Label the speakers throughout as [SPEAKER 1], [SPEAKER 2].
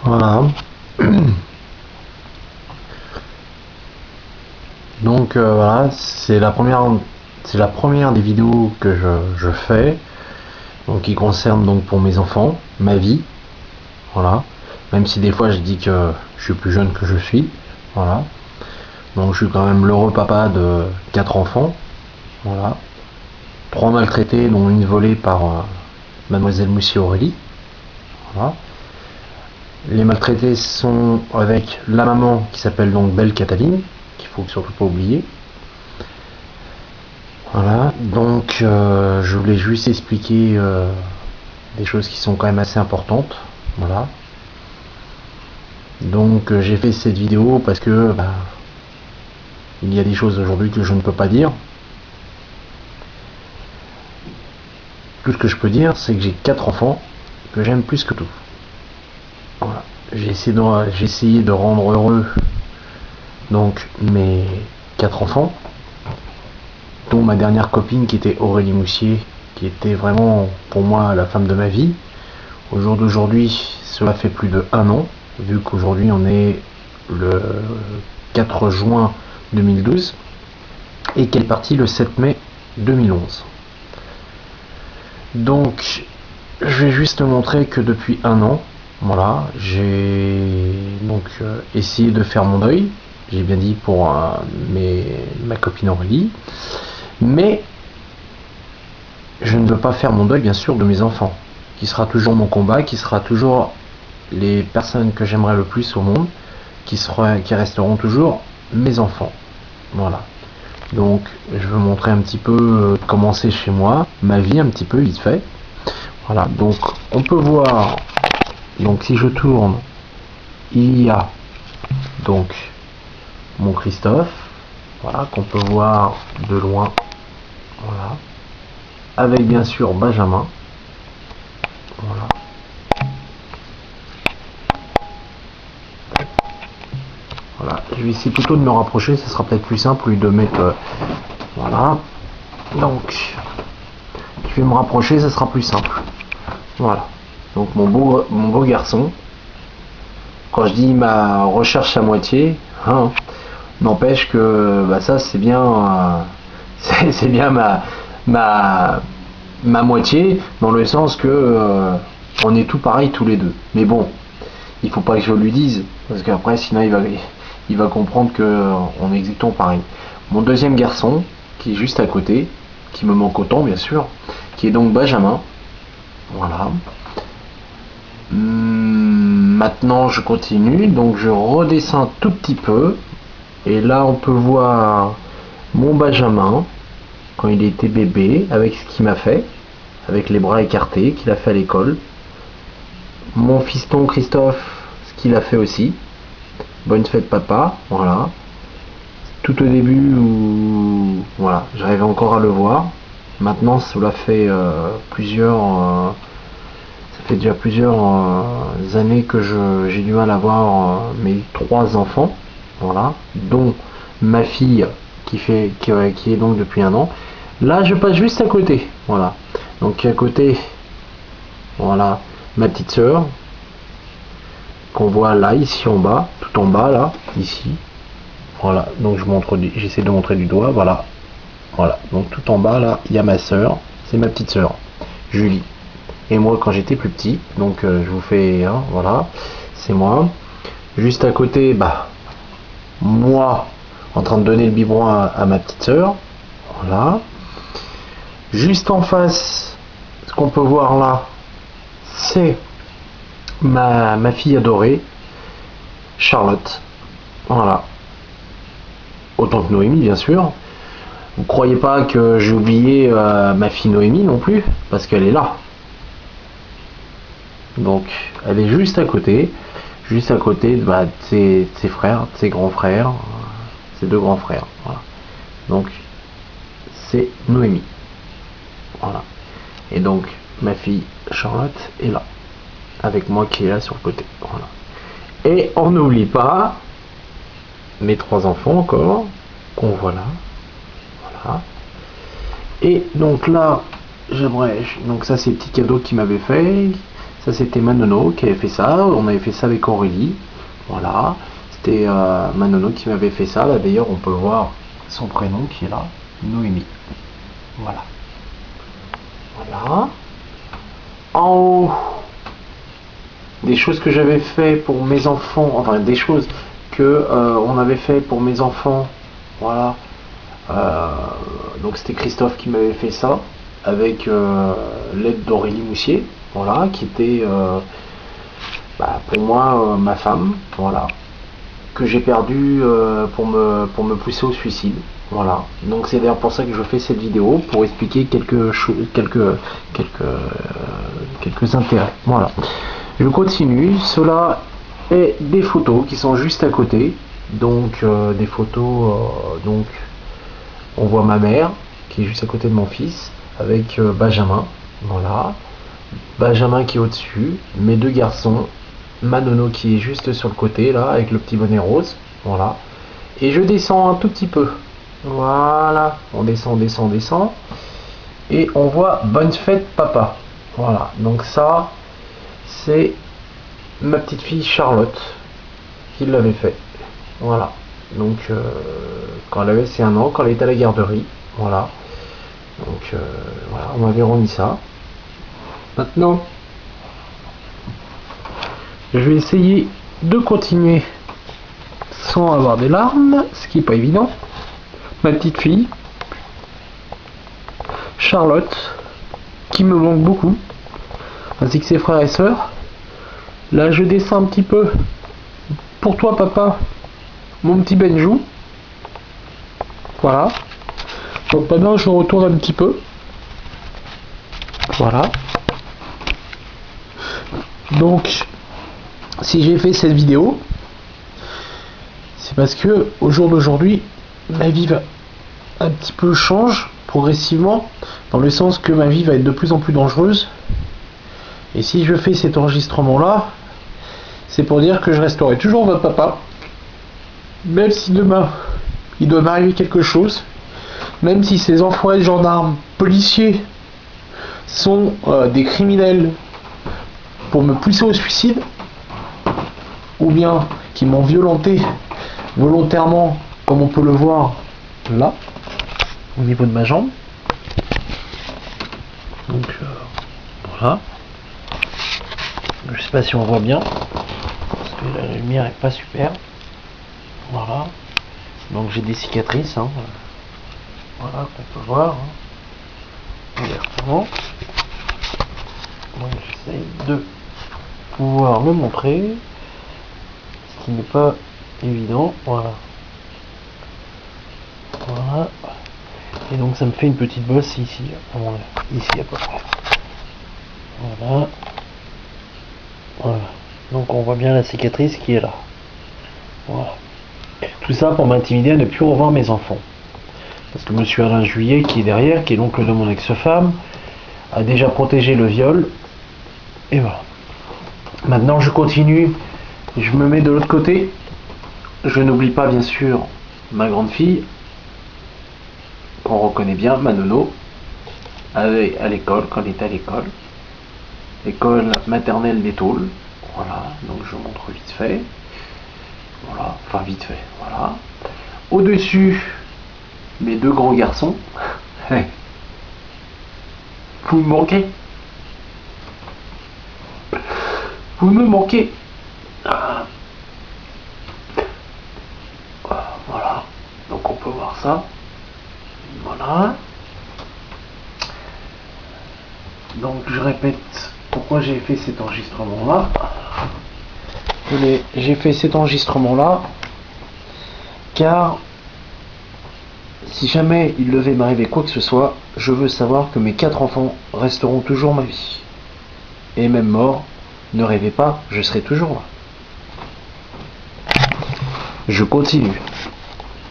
[SPEAKER 1] Voilà. Donc voilà, c'est la première des vidéos que je fais, donc qui concerne donc pour mes enfants, ma vie, voilà. Même si des fois je dis que je suis plus jeune que je suis, voilà. Donc je suis quand même l'heureux papa de 4 enfants, voilà. 3 maltraités, dont une volée par Mademoiselle Moussi Aurélie, voilà. Les maltraités sont avec la maman qui s'appelle donc Belle Cataline, qu'il faut surtout pas oublier. Voilà, donc je voulais juste expliquer des choses qui sont quand même assez importantes. Voilà. Donc j'ai fait cette vidéo parce que il y a des choses aujourd'hui que je ne peux pas dire. Tout ce que je peux dire, c'est que j'ai 4 enfants que j'aime plus que tout. Voilà. J'ai essayé de rendre heureux donc mes 4 enfants, dont ma dernière copine qui était Aurélie Moussier, qui était vraiment pour moi la femme de ma vie. Au jour d'aujourd'hui, cela fait plus de 1 an, vu qu'aujourd'hui on est le 4 juin 2012 et qu'elle est partie le 7 mai 2011. Donc je vais juste montrer que depuis 1 an, voilà, j'ai donc essayé de faire mon deuil, j'ai bien dit pour ma copine Aurélie, mais je ne veux pas faire mon deuil bien sûr de mes enfants, qui sera toujours mon combat, qui sera toujours les personnes que j'aimerais le plus au monde, qui resteront toujours mes enfants. Voilà. Donc je veux montrer un petit peu comment c'est chez moi, ma vie un petit peu vite fait. Voilà, donc on peut voir, donc si je tourne, il y a donc mon Christophe, voilà, qu'on peut voir de loin, voilà, avec bien sûr Benjamin, voilà. Voilà, je vais essayer plutôt de me rapprocher, ce sera peut-être plus simple de mettre, voilà, donc je vais me rapprocher, ce sera plus simple. Voilà, donc mon beau garçon. Quand je dis ma recherche à moitié, hein, n'empêche que ça c'est bien, c'est bien ma moitié, dans le sens que on est tout pareil tous les deux. Mais bon, il faut pas que je lui dise, parce qu'après sinon il va comprendre que on est exactement pareil. Mon deuxième garçon, qui est juste à côté, qui me manque autant bien sûr, qui est donc Benjamin. Voilà. Maintenant je continue, donc je redescends un tout petit peu, et là on peut voir mon Benjamin quand il était bébé, avec ce qu'il m'a fait, avec les bras écartés, qu'il a fait à l'école. Mon fiston Christophe, ce qu'il a fait aussi. Bonne fête papa, voilà. Tout au début où voilà, j'arrivais encore à le voir. Maintenant cela fait ça fait déjà plusieurs années que j'ai du mal à voir mes 3 enfants, voilà, dont ma fille qui est donc depuis 1 an. Là je passe juste à côté, voilà. Donc à côté, voilà, ma petite sœur qu'on voit là, ici en bas, tout en bas là, ici. Voilà, donc j'essaie de montrer du doigt, voilà. Voilà, donc tout en bas là, il y a ma sœur, c'est ma petite sœur, Julie. Et moi quand j'étais plus petit, donc je vous fais, hein, voilà, c'est moi. Juste à côté, moi en train de donner le biberon à ma petite sœur, voilà. Juste en face, ce qu'on peut voir là, c'est ma fille adorée, Charlotte, voilà. Autant que Noémie bien sûr. Vous croyez pas que j'ai oublié ma fille Noémie non plus, parce qu'elle est là. Donc elle est juste à côté de ses frères, de ses grands frères, ses 2 grands frères. Voilà. Donc c'est Noémie. Voilà. Et donc ma fille Charlotte est là, avec moi qui est là sur le côté. Voilà. Et on n'oublie pas mes 3 enfants encore, qu'on voit là. Voilà. Et donc là, donc ça c'est le petit cadeau qu'il m'avait fait. Ça c'était Manono qui avait fait ça. On avait fait ça avec Aurélie. Voilà. C'était Manono qui m'avait fait ça. Là d'ailleurs on peut voir son prénom qui est là. Noémie. Voilà. Voilà. En haut, des choses que j'avais fait pour mes enfants, enfin des choses que on avait fait pour mes enfants. Voilà. Donc c'était Christophe qui m'avait fait ça avec l'aide d'Aurélie Moussier, voilà, qui était pour moi ma femme, voilà, que j'ai perdu pour me pousser au suicide. Voilà, donc c'est d'ailleurs pour ça que je fais cette vidéo, pour expliquer quelques intérêts. Voilà, je continue. Cela est des photos qui sont juste à côté, donc des photos, donc on voit ma mère qui est juste à côté de mon fils avec Benjamin, voilà, Benjamin qui est au-dessus, mes deux garçons, Manono qui est juste sur le côté là avec le petit bonnet rose, voilà, et je descends un tout petit peu, voilà, on descend, et on voit bonne fête papa, voilà, donc ça c'est ma petite fille Charlotte qui l'avait fait, voilà, donc quand elle avait ses 1 an, quand elle était à la garderie, voilà, donc voilà, on m'avait remis ça. Maintenant je vais essayer de continuer sans avoir des larmes, ce qui n'est pas évident. Ma petite fille Charlotte qui me manque beaucoup, ainsi que ses frères et sœurs. Là je descends un petit peu pour toi papa, mon petit Benjou, voilà. Donc maintenant je retourne un petit peu, voilà. Donc si j'ai fait cette vidéo, c'est parce que au jour d'aujourd'hui ma vie va un petit peu change progressivement, dans le sens que ma vie va être de plus en plus dangereuse. Et si je fais cet enregistrement là, c'est pour dire que je resterai toujours votre papa, même si demain il doit m'arriver quelque chose, même si ces enfoirés de gendarmes, policiers sont des criminels pour me pousser au suicide, ou bien qui m'ont violenté volontairement, comme on peut le voir là, au niveau de ma jambe. Donc voilà. Je sais pas si on voit bien, parce que la lumière est pas super. Voilà. Donc j'ai des cicatrices, hein. Voilà, qu'on peut voir, hein, ouvertement. Donc j'essaie de pouvoir le montrer, ce qui n'est pas évident. Voilà. Voilà. Et donc ça me fait une petite bosse ici, ici à peu près. Voilà. Voilà. Donc on voit bien la cicatrice qui est là. Voilà. Tout ça pour m'intimider à ne plus revoir mes enfants. Parce que monsieur Alain Juillet, qui est derrière, qui est l'oncle de mon ex-femme, a déjà protégé le viol. Et voilà. Maintenant je continue, je me mets de l'autre côté. Je n'oublie pas bien sûr ma grande fille, qu'on reconnaît bien, Manono, à l'école, quand elle était à l'école maternelle des Taules. Voilà, donc je montre vite fait. Voilà, enfin vite fait, voilà. Au-dessus, mes deux grands garçons. Vous me manquez. Vous me manquez. Voilà, donc on peut voir ça. Voilà. Donc je répète pourquoi j'ai fait cet enregistrement là. J'ai fait cet enregistrement là car si jamais il devait m'arriver quoi que ce soit, je veux savoir que mes 4 enfants resteront toujours ma vie. Et même mort, ne rêvez pas, je serai toujours là. Je continue,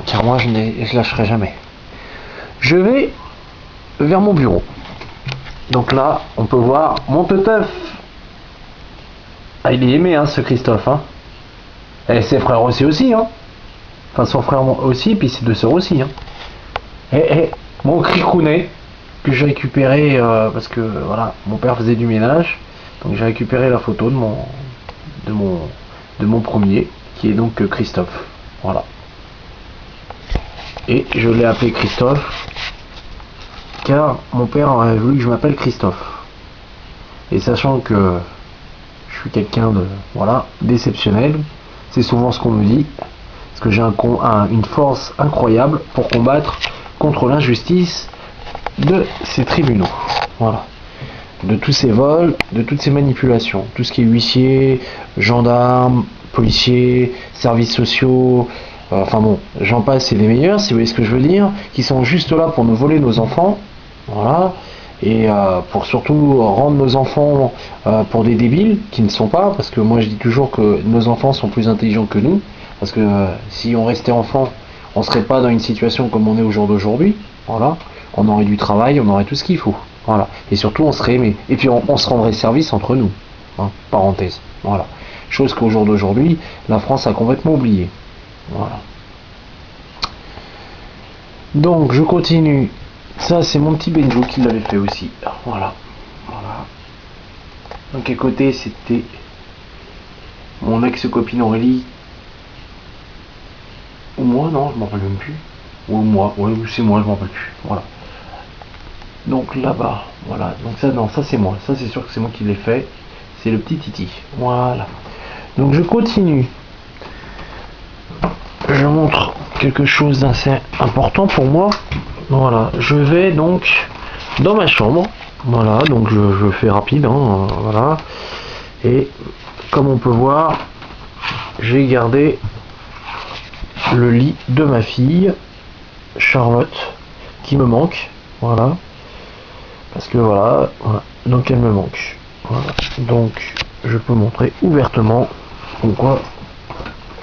[SPEAKER 1] car moi je lâcherai jamais. Je vais vers mon bureau. Donc là, on peut voir mon teuf. Ah, il est aimé, hein, ce Christophe, hein. Et ses frères aussi, hein. Enfin, son frère aussi, puis ses 2 sœurs aussi, hein. Et mon cricounet, que j'ai récupéré parce que, voilà, mon père faisait du ménage. Donc j'ai récupéré la photo de mon premier, qui est donc Christophe. Voilà. Et je l'ai appelé Christophe car mon père aurait voulu que je m'appelle Christophe. Et sachant que je suis quelqu'un de d'exceptionnel, c'est souvent ce qu'on me dit, parce que j'ai une force incroyable pour combattre contre l'injustice de ces tribunaux. Voilà. De tous ces vols, de toutes ces manipulations, tout ce qui est huissier, gendarmes, policiers, services sociaux, enfin bon, j'en passe, c'est les meilleurs, si vous voyez ce que je veux dire, qui sont juste là pour nous voler nos enfants, voilà, et pour surtout rendre nos enfants pour des débiles, qui ne sont pas, parce que moi je dis toujours que nos enfants sont plus intelligents que nous, parce que si on restait enfant, on serait pas dans une situation comme on est au jour d'aujourd'hui, voilà, on aurait du travail, on aurait tout ce qu'il faut. Voilà. Et surtout on serait aimé. Et puis on se rendrait service entre nous. Hein, parenthèse. Voilà. Chose qu'au jour d'aujourd'hui, la France a complètement oublié. Voilà. Donc je continue. Ça c'est mon petit Benjo qui l'avait fait aussi. Voilà. Voilà. Donc à côté c'était mon ex-copine Aurélie. Ou moi, non, je m'en rappelle même plus. Ou moi, ouais, c'est moi, je m'en rappelle plus. Voilà. Donc là-bas, voilà, donc ça non, ça c'est moi, ça c'est sûr que c'est moi qui l'ai fait, c'est le petit Titi, voilà. Donc je continue, je montre quelque chose d'assez important pour moi, voilà, je vais donc dans ma chambre, voilà, donc je fais rapide, hein, voilà, et comme on peut voir, j'ai gardé le lit de ma fille, Charlotte, qui me manque, voilà. Parce que voilà, donc elle me manque. Voilà. Donc je peux montrer ouvertement pourquoi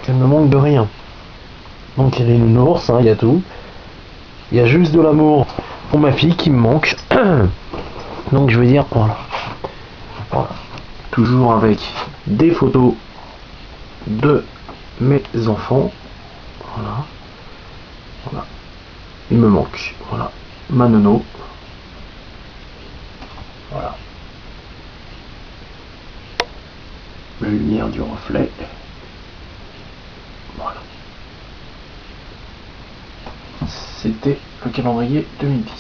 [SPEAKER 1] qu'elle me manque de rien. Donc il y a les nounours, il y a tout. Il y a juste de l'amour pour ma fille qui me manque. Donc je veux dire, voilà. Toujours avec des photos de mes enfants. Voilà. Voilà. Il me manque. Voilà. Ma nono. Voilà. La lumière du reflet. Voilà. C'était le calendrier 2010.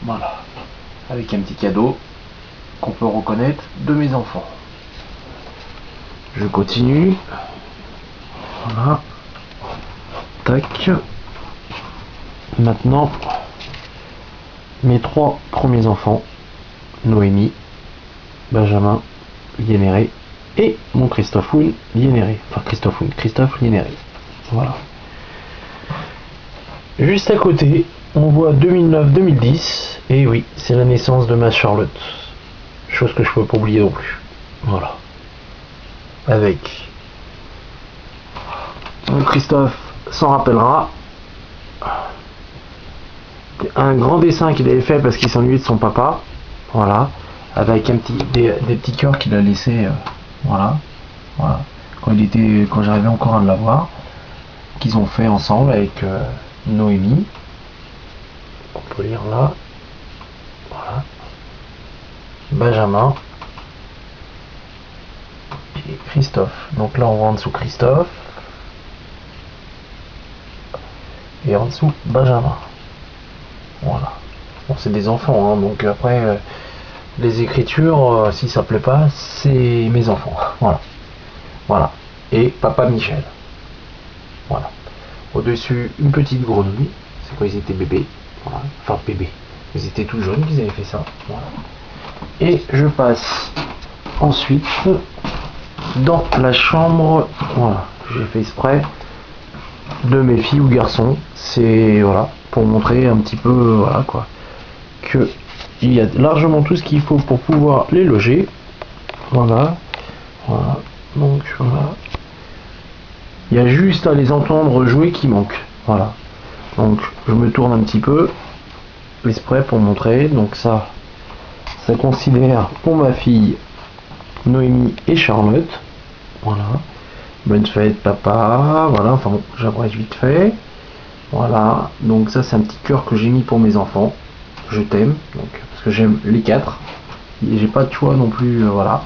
[SPEAKER 1] Voilà. Avec un petit cadeau qu'on peut reconnaître de mes enfants. Je continue. Voilà. Tac. Maintenant, mes 3 premiers enfants. Noémie, Benjamin, Liénéré et mon Christophe Liénéré. Enfin Christophe Liénéré. Voilà. Juste à côté, on voit 2009-2010. Et oui, c'est la naissance de ma Charlotte. Chose que je peux pas oublier non plus. Voilà. Avec mon Christophe s'en rappellera. Un grand dessin qu'il avait fait parce qu'il s'ennuyait de son papa. Voilà, avec des petits cœurs qu'il a laissé, voilà, quand j'arrivais encore à l'avoir, qu'ils ont fait ensemble avec Noémie. On peut lire là, voilà, Benjamin et Christophe. Donc là on voit en dessous Christophe et en dessous Benjamin. Voilà. Bon, c'est des enfants, hein, donc après les écritures, si ça plaît pas, c'est mes enfants. Voilà. Voilà. Et papa Michel. Voilà. Au-dessus, une petite grenouille. C'est quand ils étaient bébés. Voilà. Enfin bébés. Ils étaient tout jeunes qu'ils avaient fait ça. Voilà. Et je passe ensuite dans la chambre. Voilà. J'ai fait exprès de mes filles ou garçons. C'est voilà, pour montrer un petit peu voilà quoi. Que il y a largement tout ce qu'il faut pour pouvoir les loger. Voilà. Voilà. Donc voilà. Il y a juste à les entendre jouer qui manque. Voilà. Donc je me tourne un petit peu. Exprès pour montrer. Donc ça considère pour ma fille Noémie et Charlotte. Voilà. Bonne fête papa. Voilà. Enfin bon, j'abrège vite fait. Voilà. Donc ça c'est un petit cœur que j'ai mis pour mes enfants. Je t'aime. Donc parce que j'aime les 4. Et j'ai pas de choix non plus. Voilà.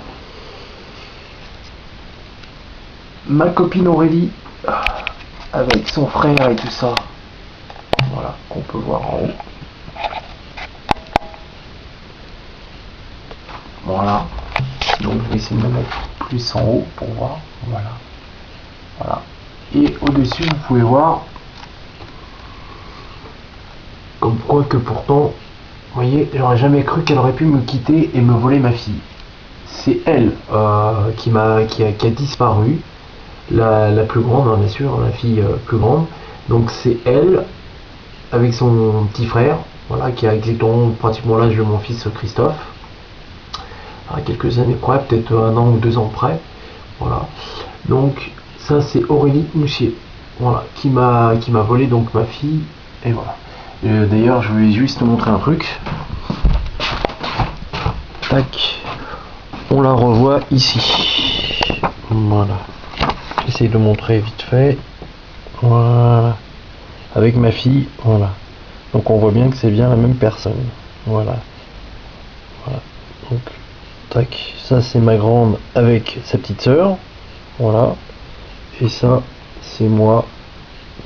[SPEAKER 1] ma copine Aurélie, avec son frère et tout ça. Voilà, qu'on peut voir en haut. Voilà. Donc je vais essayer de me mettre plus en haut pour voir. Voilà. Voilà. Et au-dessus, vous pouvez voir comme quoi que pourtant, vous voyez, j'aurais jamais cru qu'elle aurait pu me quitter et me voler ma fille. C'est elle qui a disparu, la plus grande, hein, bien sûr, la fille plus grande. Donc c'est elle avec son petit frère, voilà, qui a exactement pratiquement l'âge de mon fils Christophe, à quelques années près, peut-être 1 an ou 2 ans près. Voilà. Donc ça c'est Aurélie Moussier, voilà, qui m'a volé donc ma fille. Et voilà. D'ailleurs, je vais juste te montrer un truc. Tac. On la revoit ici. Voilà. J'essaie de montrer vite fait. Voilà. Avec ma fille. Voilà. Donc on voit bien que c'est bien la même personne. Voilà. Voilà. Donc, tac. Ça c'est ma grande avec sa petite sœur. Voilà. Et ça, c'est moi,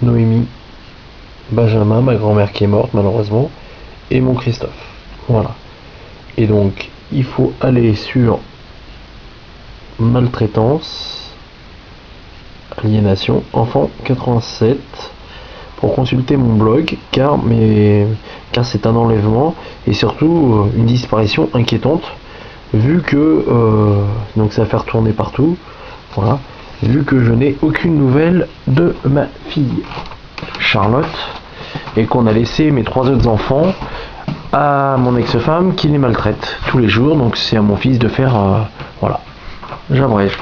[SPEAKER 1] Noémie, Benjamin, ma grand-mère qui est morte malheureusement, et mon Christophe. Voilà. Et donc, il faut aller sur maltraitance, aliénation, enfant 87, pour consulter mon blog, car c'est un enlèvement et surtout une disparition inquiétante, vu que donc ça va faire tourner partout. Voilà. Vu que je n'ai aucune nouvelle de ma fille Charlotte et qu'on a laissé mes 3 autres enfants à mon ex-femme qui les maltraite tous les jours. Donc c'est à mon fils de faire voilà, j'abrège.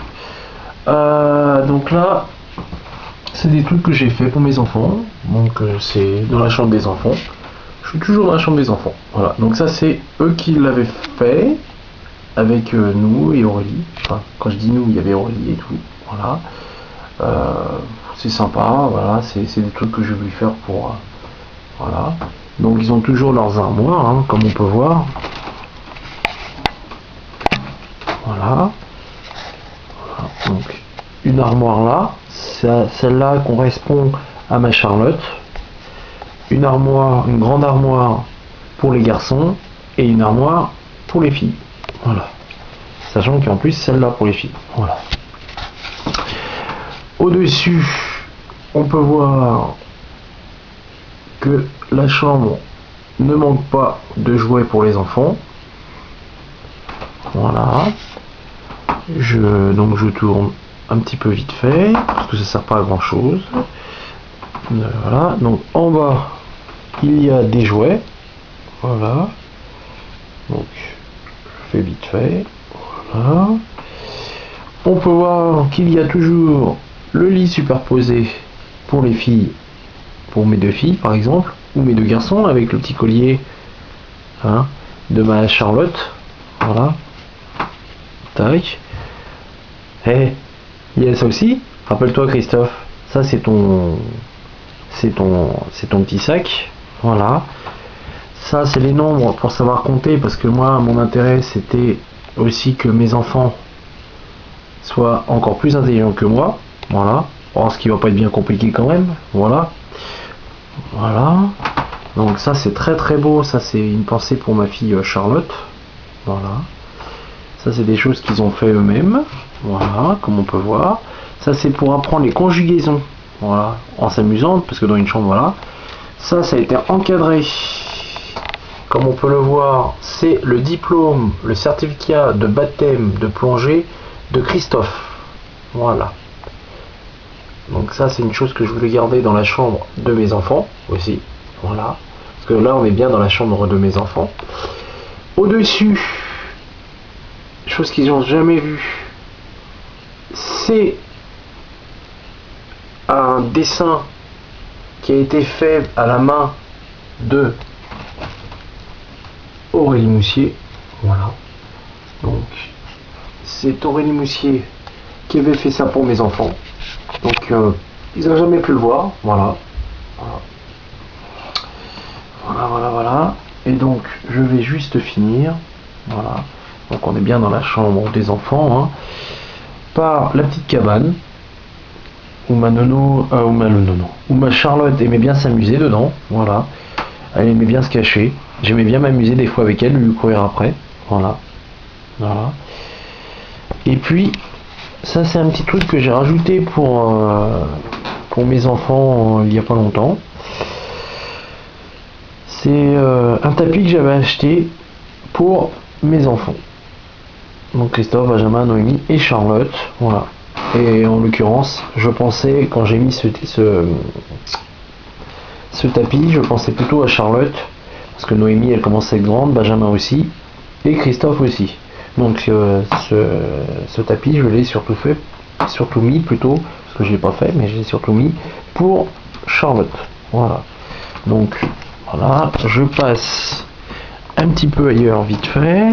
[SPEAKER 1] Donc là c'est des trucs que j'ai fait pour mes enfants. Donc c'est dans la chambre des enfants. Je suis toujours dans la chambre des enfants. Voilà. Donc ça c'est eux qui l'avaient fait avec nous et Aurélie. Enfin, quand je dis nous, il y avait Aurélie et tout. Voilà. C'est sympa, voilà, c'est des trucs que j'ai voulu faire pour voilà. Donc ils ont toujours leurs armoires, hein, comme on peut voir. Voilà. Voilà. Donc une armoire là, celle-là correspond à ma Charlotte. Une grande armoire pour les garçons et une armoire pour les filles. Voilà. Sachant qu'en plus celle-là pour les filles. Voilà. Au-dessus, on peut voir que la chambre ne manque pas de jouets pour les enfants. Voilà. Donc je tourne un petit peu vite fait, parce que ça sert pas à grand chose. Voilà. Donc en bas, il y a des jouets. Voilà. Donc je fais vite fait. Voilà. On peut voir qu'il y a toujours le lit superposé pour les filles, pour mes 2 filles par exemple, ou mes 2 garçons avec le petit collier, hein, de ma Charlotte. Voilà. Tac. Eh, il y a ça aussi. Rappelle-toi Christophe, ça c'est ton petit sac. Voilà. Ça c'est les nombres pour savoir compter, parce que moi mon intérêt c'était aussi que mes enfants soient encore plus intelligents que moi. Voilà. Bon, ce qui va pas être bien compliqué quand même. Voilà. Voilà. Donc ça c'est très très beau. Ça c'est une pensée pour ma fille Charlotte. Voilà. Ça c'est des choses qu'ils ont fait eux-mêmes. Voilà, comme on peut voir. Ça c'est pour apprendre les conjugaisons. Voilà. En s'amusant, parce que dans une chambre, voilà. Ça a été encadré. Comme on peut le voir, c'est le diplôme, le certificat de baptême de plongée de Christophe. Voilà. Donc ça c'est une chose que je voulais garder dans la chambre de mes enfants aussi. Voilà. Parce que là on est bien dans la chambre de mes enfants. Au-dessus, chose qu'ils n'ont jamais vue, c'est un dessin qui a été fait à la main de Aurélie Moussier. Voilà. Donc c'est Aurélie Moussier qui avait fait ça pour mes enfants. Donc ils n'ont jamais pu le voir. Voilà. Voilà. Et donc je vais juste finir. Voilà. Donc on est bien dans la chambre des enfants, hein, par la petite cabane. où ma nono, où ma Charlotte aimait bien s'amuser dedans, voilà. Elle aimait bien se cacher. J'aimais bien m'amuser des fois avec elle, lui courir après, voilà. Voilà. Et puis, ça c'est un petit truc que j'ai rajouté pour mes enfants il y a pas longtemps. C'est un tapis que j'avais acheté pour mes enfants. Donc Christophe, Benjamin, Noémie et Charlotte, voilà. Et en l'occurrence, je pensais, quand j'ai mis ce tapis, je pensais plutôt à Charlotte, parce que Noémie, elle commence à être grande, Benjamin aussi, et Christophe aussi. Donc ce tapis, je l'ai surtout mis plutôt, parce que je l'ai pas fait, mais j'ai surtout mis pour Charlotte. Voilà. Donc voilà, je passe un petit peu ailleurs vite fait.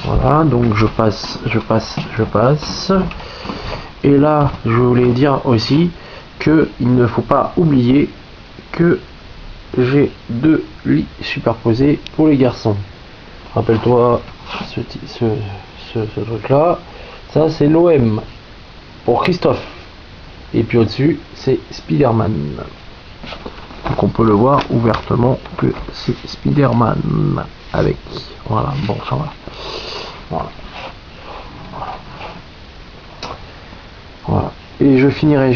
[SPEAKER 1] Voilà, donc je passe. Et là, je voulais dire aussi que il ne faut pas oublier que j'ai 2 lits superposés pour les garçons. Rappelle-toi ce truc là, ça c'est l'OM pour Christophe, et puis au-dessus c'est Spider-Man. Donc on peut le voir ouvertement que c'est Spider-Man avec. Voilà, bon ça va. Voilà. Voilà. Et je finirai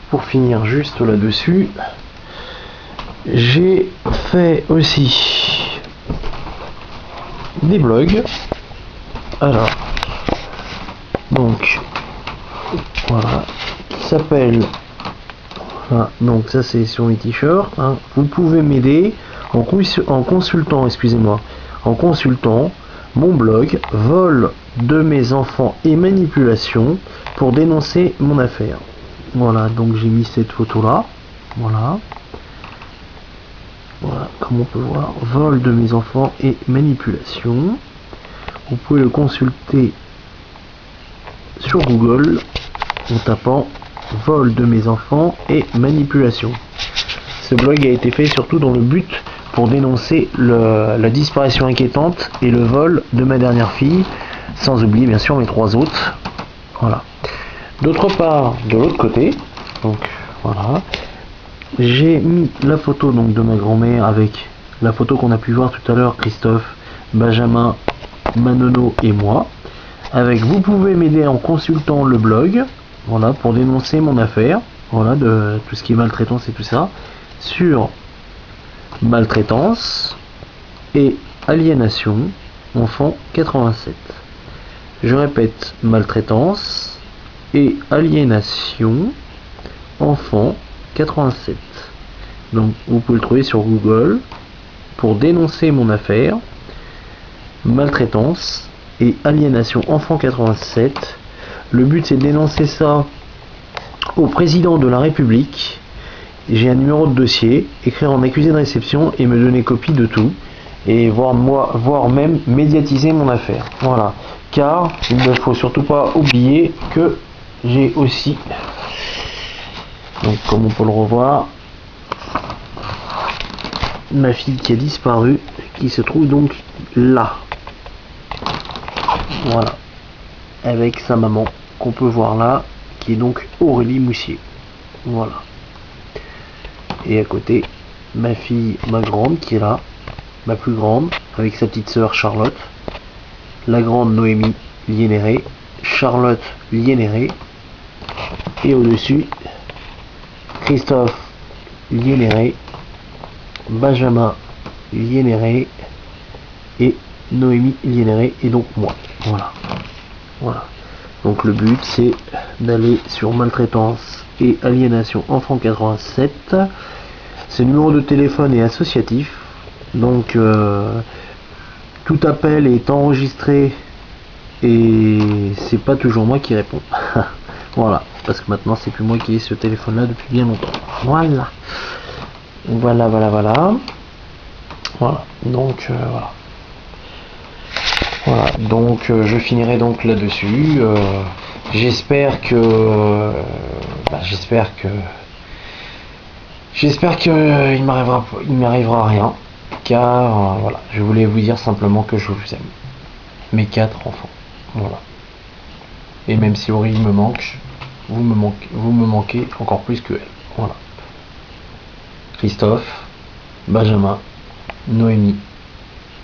[SPEAKER 1] pour finir juste là-dessus. J'ai fait aussi des blogs. Alors, donc, voilà, qui s'appelle, voilà, donc ça c'est sur mes t-shirts, hein. Vous pouvez m'aider en consultant, excusez-moi, en consultant mon blog vol de mes enfants et manipulation pour dénoncer mon affaire. Voilà, donc j'ai mis cette photo là, voilà. Voilà, comme on peut voir, vol de mes enfants et manipulation. Vous pouvez le consulter sur Google en tapant vol de mes enfants et manipulation. Ce blog a été fait surtout dans le but pour dénoncer la disparition inquiétante et le vol de ma dernière fille, sans oublier bien sûr mes 3 autres. Voilà. D'autre part, de l'autre côté, donc voilà, j'ai mis la photo donc de ma grand-mère avec la photo qu'on a pu voir tout à l'heure, Christophe, Benjamin, Manono et moi. Avec vous pouvez m'aider en consultant le blog, voilà, pour dénoncer mon affaire, voilà, de tout ce qui est maltraitance et tout ça, sur maltraitance et aliénation, enfant 87. Je répète, maltraitance et aliénation, enfant 87. Donc vous pouvez le trouver sur Google pour dénoncer mon affaire, maltraitance et aliénation enfant 87. Le but c'est de dénoncer ça au président de la République. J'ai un numéro de dossier, écrire en accusé de réception et me donner copie de tout, et voire même médiatiser mon affaire. Voilà. Car il ne faut surtout pas oublier que j'ai aussi, donc comme on peut le revoir, ma fille qui a disparu, qui se trouve donc là. Voilà. Avec sa maman, qu'on peut voir là, qui est donc Aurélie Moussier. Voilà. Et à côté, ma fille, ma grande, qui est là, ma plus grande, avec sa petite sœur Charlotte, la grande Noémie Liénéré, Charlotte Liénéré, et au-dessus, Christophe Liénéré, Benjamin Liénéré et Noémie Liénéré, et donc moi. Voilà. Voilà. Donc le but c'est d'aller sur maltraitance et aliénation enfant 87. Ce numéro de téléphone est associatif, donc tout appel est enregistré et c'est pas toujours moi qui réponds. Voilà, parce que maintenant c'est plus moi qui ai ce téléphone là depuis bien longtemps. Voilà. Voilà. Donc voilà. Voilà, donc je finirai donc là-dessus. J'espère que il m'arrivera rien, car voilà, je voulais vous dire simplement que je vous aime, mes 4 enfants. Voilà. Et même si Aurélie me manque, vous me manquez encore plus que elle. Voilà. Christophe, Benjamin, Noémie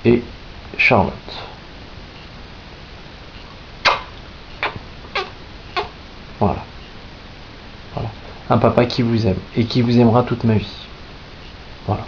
[SPEAKER 1] et Charlotte. Voilà. Voilà. Un papa qui vous aime et qui vous aimera toute ma vie. Voilà.